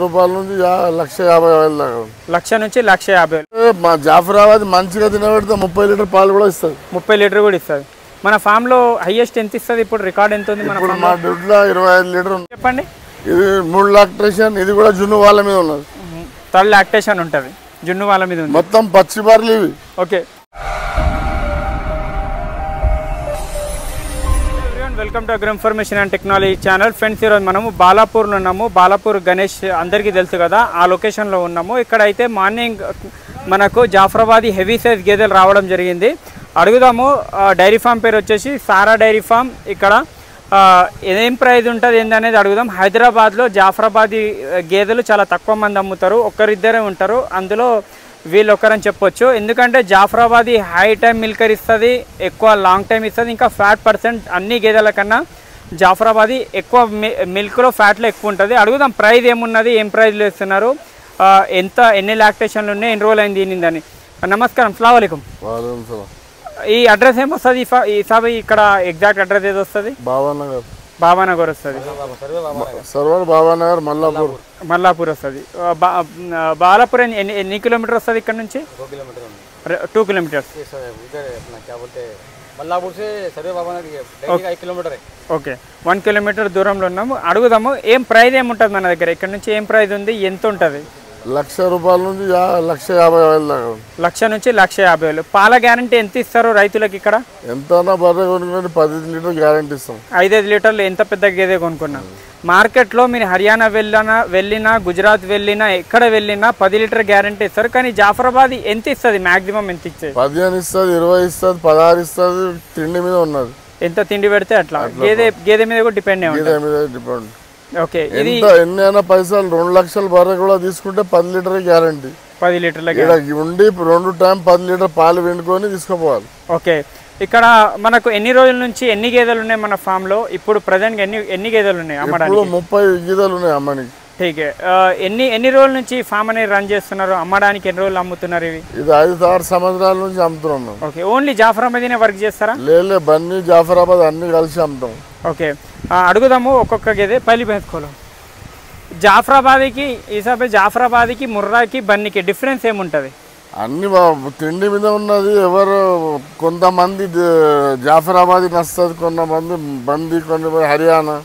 రూపాయల నుంచి 1,50,000 దాకా. 1,00,000 నుంచి 1,50,000. మా జాఫరాబాద్ మంచిగా తినబెడితే 30 లీటర్ పాలు కూడా ఇస్తుంది. 30 లీటర్ కూడా ఇస్తుంది. మన ఫామ్ లో హైయెస్ట్ ఎంత ఇస్తుంది ఇప్పుడు? రికార్డ్ ఎంత ఉంది మన మా దొడ్లో 25 లీటర్ ఉంది. చెప్పండి. ఇది 3 లాక్టేషన్. ఇది కూడా జున్ను వాళ్ళ మీద ఉన్నది. 3 లాక్టేషన్ ఉంటుంది, జున్ను వాళ్ళ మీద ఉంది. మొత్తం పచ్చి బర్రెలు ఇవి. Okay, welcome to agro information and technology channel. Friends, ఈరోజు మనము బాలాపూర్లో ఉన్నాము. బాలాపూర్ గణేష్ అందరికీ తెలుసు కదా, ఆ లొకేషన్లో ఉన్నాము. ఇక్కడ అయితే మార్నింగ్ మనకు జాఫరాబాదీ హెవీ సైజ్ గేదెలు రావడం జరిగింది. అడుగుదాము. డైరీ ఫామ్ పేరు వచ్చేసి సారా డైరీ ఫామ్. ఇక్కడ ఏం ప్రైజ్ ఉంటుంది ఏందనేది అడుగుదాం. హైదరాబాద్లో జాఫరాబాదీ గేదెలు చాలా తక్కువ మంది అమ్ముతారు, ఒక్కరిద్దరే ఉంటారు. అందులో వీళ్ళు ఒక్కరని చెప్పొచ్చు. ఎందుకంటే జాఫరాబాదీ హై టైం మిల్కర్ ఇస్తుంది, ఎక్కువ లాంగ్ టైం ఇస్తుంది. ఇంకా ఫ్యాట్ పర్సెంట్ అన్ని గేదెల కన్నా జాఫరాబాదీ ఎక్కువ మిల్క్లో ఫ్యాట్లో ఎక్కువ ఉంటుంది. అడుగుదాం ప్రైజ్ ఏమున్నది, ఏం ప్రైజ్లో ఇస్తున్నారు, ఎన్ని లాక్టేషన్లు ఉన్నాయి, ఎన్ని రోజులు అయింది దీనిందని. నమస్కారం, అస్సలాము అలైకుం. ఈ అడ్రస్ ఏమొస్తుంది? ఈ ఇక్కడ ఎగ్జాక్ట్ అడ్రస్ ఏది వస్తుంది? బాబానగర్ వస్తుంది. మల్లాపూర్ వస్తుంది. బాలాపూర్ ఎన్ని కిలోమీటర్ వస్తుంది ఇక్కడ నుంచి? 2 కిలోమీటర్స్. ఓకే, 1 కిలోమీటర్ దూరంలో ఉన్నాము. అడుగుదాము ఏం ప్రైజ్ ఏముంటుంది మన దగ్గర, ఇక్కడ నుంచి ఏం ప్రైజ్ ఉంది, ఎంత ఉంటుంది? 1,00,000 రూపాయల నుంచి 1,50,000 దాకా. 1,00,000 నుంచి 1,50,000. పాల గ్యారంటీ ఎంత ఇస్తారు రైతులకు ఇక్కడ? ఎంత బర్రె కొనుక్కుంటే 15 లీటర్ గ్యారంటీ ఇస్తాం. 5 లీటర్లు ఎంత పెద్ద గేదె కొనుక్కున్నా. మార్కెట్లో మీరు హర్యానా వెళ్ళినా గుజరాత్ వెళ్ళినా ఎక్కడ వెళ్ళినా 10 లీటర్ గ్యారంటీ ఇస్తారు. కానీ జాఫరాబాద్ ఎంత ఇస్తుంది? మాక్సిమం ఎంత ఇచ్చేది? 15 ఇస్తుంది, 20 ఇస్తుంది, 16 ఇస్తుంది. తిండి మీద ఉన్నది, ఎంత తిండి పెడితే అట్లా. గేదె మీద కూడా డిపెండ్. ఓకే, ఇది ఎన్నైనా పైసలు 2 లక్షల బర్రె కూడా తీసుకుంటే 10 లీటర్ గ్యారంటీ. 10 లీటర్ల ఉండి 2 టైం 10 లీటర్ పాలు వెండుకొని తీసుకుపోవాలి. ఓకే, ఇక్కడ మనకు ఎన్ని రోజుల నుంచి ఎన్ని గేదెలు ఉన్నాయి మన ఫామ్ లో? ఇప్పుడు ప్రజెంట్ ఎన్ని గేదెలు ఉన్నాయి అమ్మడానికి? 30 గేదెలు ఉన్నాయి అమ్మడానికి. ఠీకే. ఎన్ని రోజుల నుంచి ఫామ్ అనేది రన్ చేస్తున్నారు? అమ్మడానికి ఎన్ని రోజులు అమ్ముతున్నారు? ఇది 5-6 సంవత్సరాల నుంచి అమ్ముతున్నాం. ఓకే, ఓన్లీ జాఫరాబాద్ వర్క్ చేస్తారా? లేదు, బన్నీ జాఫరాబాద్ అన్ని కలిసి అమ్ముతాం. ఓకే, అడుగుదాము ఒక్కొక్క గేదె. పల్లి పెంచుకోవాలి. జాఫరాబాద్కి ముర్రాకి బన్నీకి డిఫరెన్స్ ఏముంటుంది? అన్ని తిండి మీద ఉన్నది. కొంతమంది జాఫరాబాద్ నస్తుంది, కొంతమంది బందీ, కొంతమంది హర్యానా.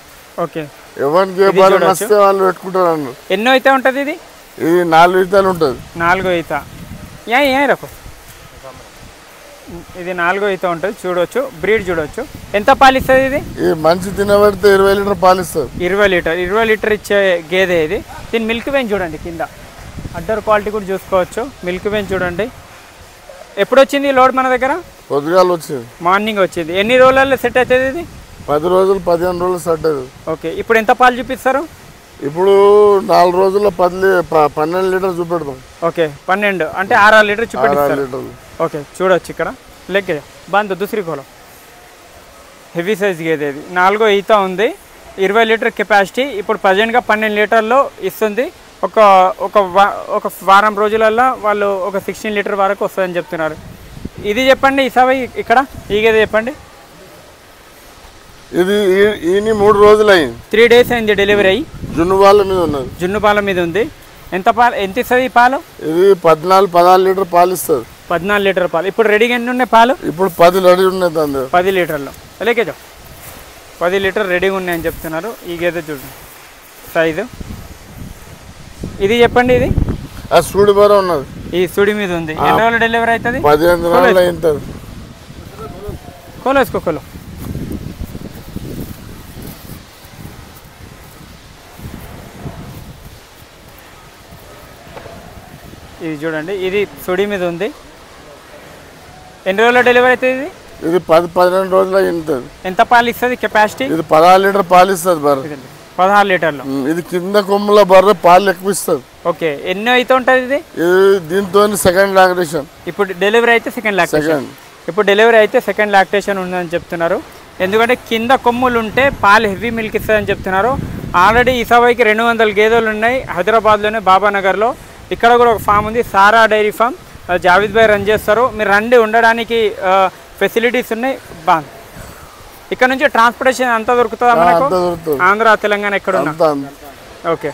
ఓకే, ఎవరికి నస్తే వాళ్ళు పెట్టుకుంటారు. ఎన్నో అయితే ఉంటుంది ఇది? ఇది 4 ఈతలు ఉంటుంది. 4 ఈత. రకం ఇది 4 ఈత ఉంటుంది. చూడవచ్చు, బ్రీడ్ చూడవచ్చు. ఎంత పాలు ఇస్తుంది ఇది? మంచి తినబెడితే 20 లీటర్ పాలు ఇస్తుంది. 20 లీటర్ ఇచ్చే గేదె ఇది. దీని మిల్క్ వెయిన్ చూడండి, కింద అడ్డర్ క్వాలిటీ కూడా చూసుకోవచ్చు. మిల్క్ వెయిన్ చూడండి. ఎప్పుడు వచ్చింది లోడ్ మన దగ్గర? పొద్దుగాల వచ్చింది, మార్నింగ్ వచ్చింది. ఎన్ని రోజులలో సెట్ అవుతుంది ఇది? 10 రోజులు 15 రోజులు సెట్ అవుతుంది. ఓకే, ఇప్పుడు ఎంత పాలు చూపిస్తారు? ఇప్పుడు 4 రోజుల్లో 12 లీటర్ చూపెడతాం. ఓకే, 12 అంటే 6 లీటర్ చూపెడతారు. ఓకే, చూడవచ్చు ఇక్కడ లెక్క బంద్ దూసరి కోలం హెవీ సైజ్ గేదె ఇది. 4 ఈత ఉంది, 20 లీటర్ కెపాసిటీ. ఇప్పుడు ప్రజెంట్గా 12 లీటర్లో ఇస్తుంది. ఒక వారం రోజులలో వాళ్ళు ఒక 16 లీటర్ వరకు వస్తుందని చెప్తున్నారు. ఇది చెప్పండి ఈసారి ఇక్కడ ఈ గేదె చెప్పండి. ఇది 3 రోజులు అయింది, 3 డేస్ అయింది డెలివరీ అయ్యి. జున్ను పాల మీద ఉన్నది. జున్ను పాల మీద ఉంది. ఎంత ఇస్తుంది ఈ పాలు? ఇది 14 లీటర్ పాలు ఇస్తుంది. 14 లీటర్ పాలు. ఇప్పుడు రెడీగా ఎన్ని ఉన్నాయి పాలు? ఇప్పుడు 10 రెడీ ఉన్నాయి. 10 లీటర్లు లేకేజో 10 లీటర్ రెడీగా ఉన్నాయని చెప్తున్నారు. ఈ గేదె చూడండి సైజు. ఇది చెప్పండి. ఇది సుడి బర ఉన్నది, ఈ సుడి మీద ఉంది. ఎన్ని రోజులు డెలివరీ అవుతుంది? 15 రోజులు అవుతుంది. కోలో ఇది చూడండి, ఇది సుడి మీద ఉంది. ఎన్ని రోజుల్లో డెలివరీ అవుతుంది? ఇది 10-12 రోజులు అవుతుంది. ఎంత పాలు ఇస్తుంది కెపాసిటీ? ఇది 16 లీటర్ పాలు ఇస్తుంది బర్రె. 16 లీటర్లు. ఇది కింద కొమ్ముల బర్రె పాలు ఎక్కువ ఇస్తుంది. ఓకే, ఎన్నో అయితే ఉంటుంది ఇది? దీంతో సెకండ్ లాక్టేషన్. ఇప్పుడు డెలివరీ అయితే సెకండ్ లాక్టేషన్ ఉందని చెప్తున్నారు. ఎందుకంటే కింద కొమ్ములు ఉంటే పాలు హెవీ మిల్క్ ఇస్తుందని చెప్తున్నారు. ఆల్రెడీ ఈసాబైకి 200 గేదెలు ఉన్నాయి హైదరాబాద్లోనే బాబానగర్లో. ఇక్కడ కూడా ఒక ఫామ్ ఉంది, సారా డైరీ ఫామ్. జావేద్ భాయ్ రన్ చేస్తారు. మీరు రండి, ఉండడానికి ఫెసిలిటీస్ ఉన్నాయి. బాగా ఇక్కడ నుంచి ట్రాన్స్పోర్టేషన్ అంతా దొరుకుతుందా మనకు? ఆంధ్ర తెలంగాణ ఎక్కడ ఉన్నా? ఓకే,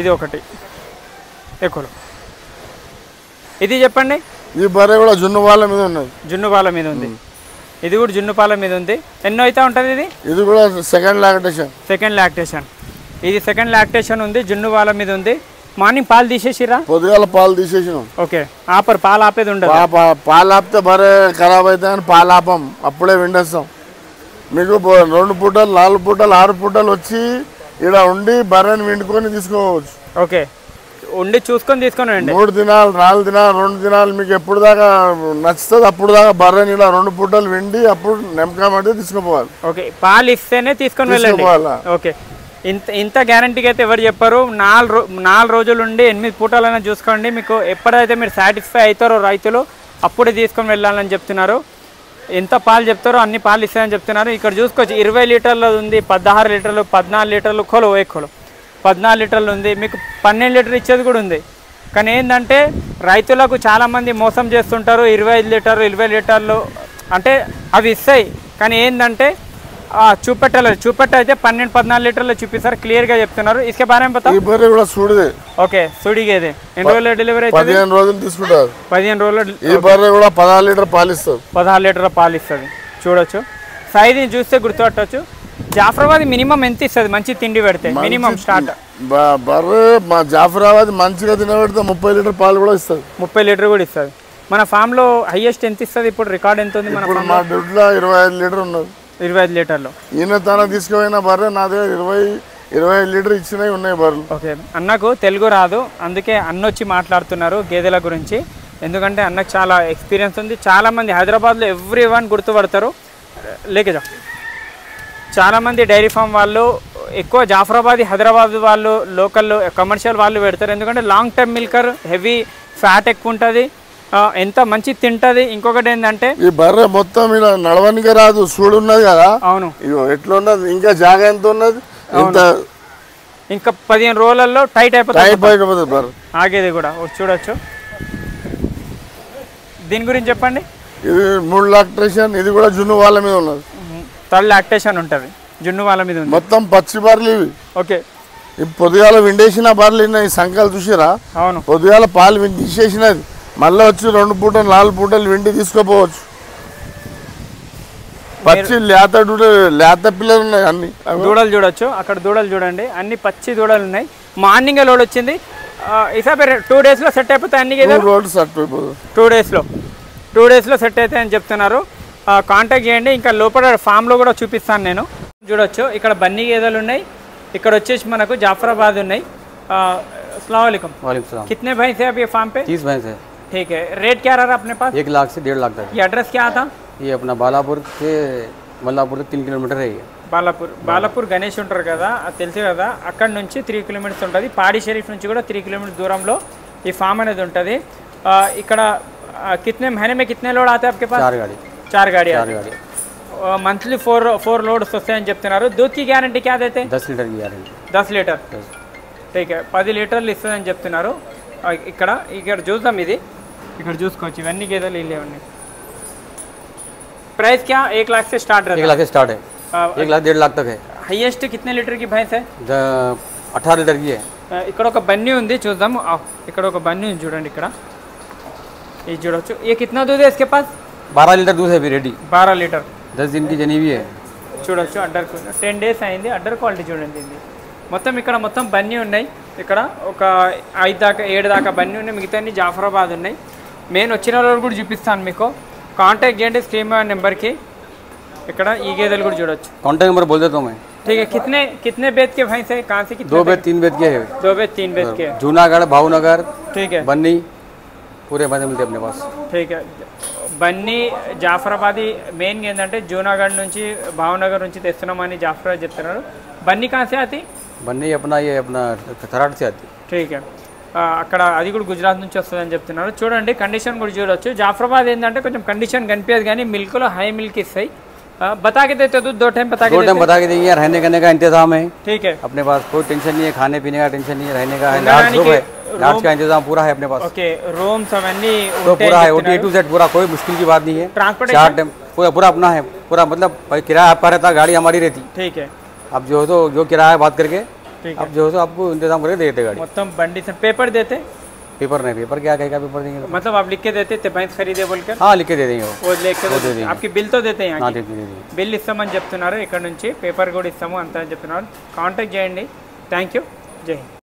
ఇది ఒకటి ఎక్కువ. ఇది చెప్పండి. ఈ బర్రె కూడా జున్ను వాళ్ళ మీద ఉన్నది. జున్ను పాల మీద ఉంది. ఇది కూడా జున్ను పాల మీద ఉంది. ఎన్నో అయితే ఉంటుంది ఇది? ఇది కూడా సెకండ్ లాక్టేషన్. Second lactation. ఇది సెకండ్ లాక్టేషన్ ఉంది, జున్ను పాల మీద ఉంది. మార్నింగ్ పాలు తీసేసిరా? పొద్దుగాల పాలు తీసేసినాం. ఓకే, ఆపర్ పాలు ఆపేది ఉండదు. పాలు ఆపితే బర్రె ఖరాబ్ అవుతాయి అని పాలు ఆపం, అప్పుడే విండేస్తాం. మీకు 2 పూటలు 4 పూటలు 6 పూటలు వచ్చి ఇక్కడ ఉండి బర్రెని విండుకొని తీసుకోవచ్చు. ఓకే, ఉండి చూసుకొని తీసుకొని రండి. 3 దినాలు 4 దినాలు 2 దినాలు మీకు ఎప్పుడు దాకా నచ్చుతుంది అప్పుడు దాకా బర్రెని ఇలా 2 పూటలు విండి అప్పుడు నెమ్మకమంటే తీసుకుపోవాలి. ఓకే, పాలు ఇస్తేనే తీసుకొని వెళ్ళండి. ఓకే, ఇంత గ్యారంటీకి అయితే ఎవరు చెప్పారు. 4 రోజులు ఉండి 8 పూటలైనా చూసుకోండి. మీకు ఎప్పుడైతే మీరు సాటిస్ఫై అవుతారో రైతులు అప్పుడే తీసుకొని వెళ్ళాలని చెప్తున్నారు. ఎంత పాలు చెప్తారో అన్ని పాలు ఇస్తాయని చెప్తున్నారు. ఇక్కడ చూసుకోవచ్చు 20 లీటర్లు ఉంది, 16 లీటర్లు, 14 లీటర్లు, కొలు 14 లీటర్లు ఉంది. మీకు 12 లీటర్ ఇచ్చేది కూడా ఉంది. కానీ ఏంటంటే రైతులకు చాలామంది మోసం చేస్తుంటారు. 25 లీటర్లు 20 లీటర్లు అంటే అవి ఇస్తాయి, కానీ ఏంటంటే చూపెట్టయితే 12-14 లీటర్లు చూపిస్తారు. క్లియర్గా చెప్తున్నారు. ఇసుకే బాగా పతా. ఈ బర్రె కూడా సూడిదే. ఓకే, సుడిగేదే. ఎన్ని రోజులు డెలివరీ అయితే? 15 రోజులు తీసుకుంటారు. 15 రోజులు. ఈ బర్రె కూడా 16 లీటర్ పాలు ఇస్తుంది. 16 లీటర్ల పాలు ఇస్తుంది. చూడొచ్చు, సైజుని చూస్తే గుర్తుపట్టవచ్చు. జాఫరాబాద్ మినిమం ఎంత ఇస్తుంది మంచి తిండి పెడితే? మినిమం స్టార్ట్ బర్రె మా జాఫరాబాద్ మంచిగా తినబెడితే 30 లీటర్ పాలు కూడా ఇస్తుంది. 30 లీటర్ కూడా ఇస్తుంది. మన ఫామ్లో హైయెస్ట్ ఎంత ఇస్తుంది ఇప్పుడు? రికార్డ్ ఎంత ఉంది మన మా దొడ్లో? 25 లీటర్ ఉన్నది. 25 లీటర్లు. ఈయన తన తీసుకుపోయిన బర్రె నా దగ్గర 25 లీటర్ ఇచ్చినవి ఉన్నాయి బర్రెలు. ఓకే, అన్నకు తెలుగు రాదు, అందుకే అన్న వచ్చి మాట్లాడుతున్నారు గేదెల గురించి. ఎందుకంటే అన్నకు చాలా ఎక్స్పీరియన్స్ ఉంది. చాలామంది హైదరాబాద్లో ఎవ్రీవన్ గుర్తుపడతారు. లేకేజా చాలామంది డైరీ ఫామ్ వాళ్ళు ఎక్కువ జాఫరాబాద్ హైదరాబాద్ వాళ్ళు లోకల్ కమర్షియల్ వాళ్ళు పెడతారు. ఎందుకంటే long term milker, heavy fat ఎక్కువ ఉంటుంది, ఎంత మంచి తింటది. ఇంకొకటి ఏంటంటే ఈ బర్రె మొత్తం ఇలా నడవనికే రాదు, సూడు ఉన్నది కదా. అవును, ఇగో ఎట్లా ఉన్నది, ఇంకా జాగా ఎంత ఉన్నది, ఇంకా 15 రోజులలో టైట్ అయిపోతుంది బర్రె. ఆగేది కూడా చూడొచ్చు. దీని గురించి చెప్పండి. ఇది 3 లాక్టేషన్. ఇది కూడా జున్ను వాళ్ళ మీద ఉన్నది. 3rd లాక్టేషన్ ఉంటుంది, జున్ను వాళ్ళ మీద ఉంది. మొత్తం పచ్చి బర్రెలు ఇవి. ఓకే, పొద్దుగాల విండేసిన బర్రెలు ఈ సంఖ్యలు చూసిరా? అవును, పొద్దుగాల పాలు తీసేసినది, మళ్ళీ వచ్చి 2 పూటలు 4 పూటలు విండి తీసుకోపోవచ్చు. పచ్చి లేత పిల్లలు ఉన్నాయి అన్ని. దూడలు చూడొచ్చు, అక్కడ దూడలు చూడండి, అన్ని పచ్చి దూడలు ఉన్నాయి. మార్నింగ్ లోడ్ వచ్చింది. ఇసాబ్ 2 డేస్లో సెట్ అయిపోతాయి అన్ని గేదెలు. 2 డేస్లో సెట్ అవుతాయి అని చెప్తున్నారు. కాంటాక్ట్ చేయండి. ఇంకా లోపల ఫామ్లో కూడా చూపిస్తాను నేను. చూడొచ్చు, ఇక్కడ బన్నీ గేదెలు ఉన్నాయి. ఇక్కడ వచ్చేసి మనకు జాఫరాబాద్ ఉన్నాయి. अस्सलाम वालेकुम। वालेकुम सलाम। कितने भैंस है आप ये फार्म पे? 30 भैंस है। ठीक है, रेट क्या रहा अपने पास? 1 लाख से 1.5 लाख तक। ये एड्रेस क्या था? ये अपना बालापुर से मल्लापुर 3 किलोमीटर है। ये బాలాపూర్ గణేష్ ఉంటారు కదా, అది తెలుసు కదా, అక్కడ నుంచి 3 కిలోమీటర్స్ ఉంటుంది. పాడి షరీఫ్ నుంచి కూడా 3 కిలోమీటర్ దూరంలో ఈ ఫామ్ అనేది ఉంటుంది. ఇక్కడ कितने महीने में कितने लोड आते हैं आपके पास? 4 गाड़ी मंथली 4 लोड्स వస్తాయని చెప్తున్నారు. दूध की गारंटी क्या देते हैं? 10 लीटर की गारंटी। 10 లీటర్. ठीक है, 10 లీటర్లు ఇస్తుందని చెప్తున్నారు. ఇక్కడ చూద్దాం. ఇది ఇక్కడ చూసుకోవచ్చు, ఇవన్నీ గేదెలు ఇల్లే ఉన్నాయి. प्राइस क्या? 1 लाख से स्टार्ट रहता है? 1 लाख से स्टार्ट है। 1 लाख 1.5 लाख तक है। हाईएस्ट कितने लीटर की भैंस है? 18 लीटर की है। ఇక్కడ ఒక బన్నీ ఉంది, చూద్దాం. ఇక్కడ ఒక బన్నీ ఉంది చూడండి. ఇక్కడ ఇది చూడొచ్చు. ये कितना दूध है इसके पास? 12 लीटर दूध है अभी रेडी। 12 లీటర్. 10 दिन की जनी हुई है। చూడొచ్చు. అడ్డర్ 10 డేస్ అయింది. అడ్డర్ క్వాలిటీ చూడండి. ఇది మొత్తం ఇక్కడ మొత్తం బన్నీ ఉన్నాయి. ఇక్కడ ఒక 5 దాకా 7 దాకా బన్నీ ఉన్నాయి. మిగతా జాఫరాబాద్ ఉన్నాయి. మెయిన్ వచ్చిన వాళ్ళు కూడా చూపిస్తాను మీకు. కాంటాక్ట్ చేయండి స్క్రీన్ మీద నెంబర్కి. ఇక్కడ ఈ గేదెలు కూడా చూడొచ్చు. कांटेक्ट नंबर बोल देता हूँ मैं। ठीक है, कितने बेद के भैंस है? कहाँ से कितने? 2 बेद 3 बेद के है। 2 बेद 3 बेद के। जूनागढ़, भावनगर, ठीक है, बन्नी, पूरे भैंस मिलते अपने पास। ठीक है, బన్నీ జాఫరాబాదీ మెయిన్గా ఏంటంటే జూనాగఢ్ నుంచి భావనగర్ నుంచి తెస్తున్నామని జాఫరాబాద్ చెప్తున్నారు. బన్నీ कहाँ से आती? बन्नी अपना ये अपना थराट से आती। ठीक है, అక్కడ అది కూడా గుజరాత్ నుంచి వస్తుందని చెప్తున్నారు. చూడండి, కండిషన్ కూడా చూడవచ్చు. జాఫరాబాద్ ఏంటంటే కొంచెం కండిషన్ కనిపించదు, కానీ మిల్క్లో హై మిల్క్ ఇస్తాయి. बता के देते हो? 2 टाइम बता के देंगे। रहने करने का इंतजाम है। ठीक है, अपने पास कोई टेंशन नहीं है, खाने पीने का टेंशन नहीं है, रहने का है, लास्ट का इंतजाम पूरा है अपने पास। ओके, रूम्स అవన్నీ तो पूरा है, A to Z पूरा, कोई मुश्किल की बात नहीं है। ट्रांसपोर्टेशन 4 टाइम पूरा अपना है, पूरा मतलब किराया आपका रहता, गाड़ी हमारी रहती। ठीक है, अब जो किराया बात करके ठीक अब जो है आपको इंतजाम करके दे देते गाड़ी। మొత్తం బండి से पेपर देते पेपर नहीं, पेपर क्या कहेगा, पेपर देंगे तो। मतलब आप लिख के देते थे भैंस खरीदे बोलकर हाँ लिख के दे देंगे वो लेके वो दे देंगे। आपकी బిల్ తో देते हैं हाँ यहाँ दे देंगे। బిల్ ఇస్తామని చెప్తున్నారు ఇక్కడ నుంచి పేపర్ కూడా ఇస్తాము అంతా చెప్తున్నారు కాంటాక్ట్ చేయండి థ్యాంక్ యూ జై హింద్